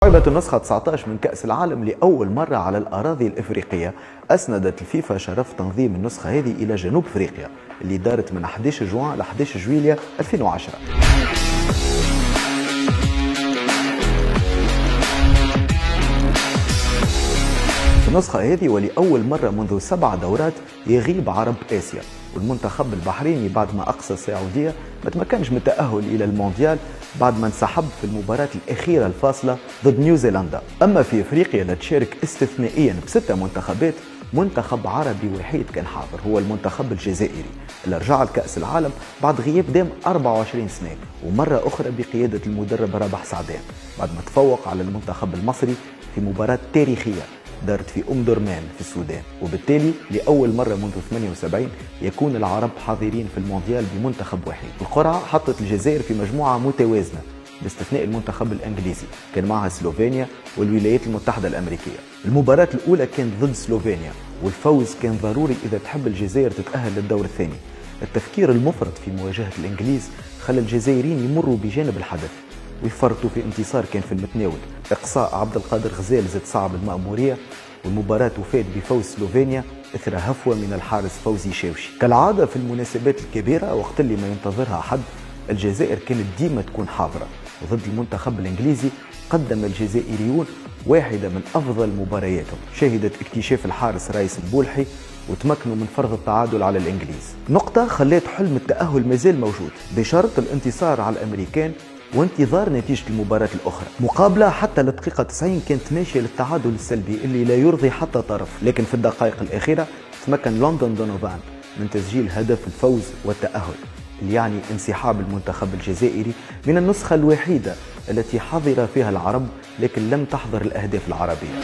لعبت النسخة 19 من كأس العالم لأول مرة على الأراضي الإفريقية. أسندت الفيفا شرف تنظيم النسخة هذه إلى جنوب أفريقيا اللي دارت من 11 جوان ل 11 جويلية 2010. في النسخة هذه ولأول مرة منذ 7 دورات يغيب عرب آسيا، والمنتخب البحريني بعد ما أقصى السعودية ما تمكنش من التأهل إلى المونديال بعد ما انسحب في المباراة الأخيرة الفاصلة ضد نيوزيلندا. أما في أفريقيا اللي تشارك استثنائيا ب6 منتخبات، منتخب عربي وحيد كان حاضر، هو المنتخب الجزائري اللي رجع لكأس العالم بعد غياب دام 24 سنة، ومرة أخرى بقيادة المدرب رابح سعدان بعد ما تفوق على المنتخب المصري في مباراة تاريخية دارت في درمان في السودان. وبالتالي لأول مرة منذ 78 يكون العرب حاضرين في المونديال بمنتخب وحيد. القرعة حطت الجزائر في مجموعة متوازنة باستثناء المنتخب الانجليزي، كان معها سلوفينيا والولايات المتحدة الامريكيه. المباراة الاولى كانت ضد سلوفينيا والفوز كان ضروري اذا تحب الجزائر تتأهل للدور الثاني. التفكير المفرط في مواجهة الانجليز خلى الجزائريين يمروا بجانب الحدث ويفرطوا في انتصار كان في المتناول. اقصاء عبد القادر غزال زاد صعب المأمورية، والمباراة وفات بفوز سلوفينيا اثر هفوة من الحارس فوزي شاوشي. كالعادة في المناسبات الكبيرة وقت اللي ما ينتظرها حد، الجزائر كانت ديما تكون حاضرة، وضد المنتخب الانجليزي قدم الجزائريون واحدة من افضل مبارياتهم، شهدت اكتشاف الحارس رايس البولحي وتمكنوا من فرض التعادل على الانجليز. نقطة خلت حلم التأهل مازال موجود بشرط الانتصار على الامريكان وانتظار نتيجة المباراة الأخرى. مقابلة حتى للدقيقة 90 كانت ماشية للتعادل السلبي اللي لا يرضي حتى طرف، لكن في الدقائق الأخيرة تمكن لندن دونوفان من تسجيل هدف الفوز والتأهل، اللي يعني انسحاب المنتخب الجزائري من النسخة الوحيدة التي حضر فيها العرب لكن لم تحضر الأهداف العربية.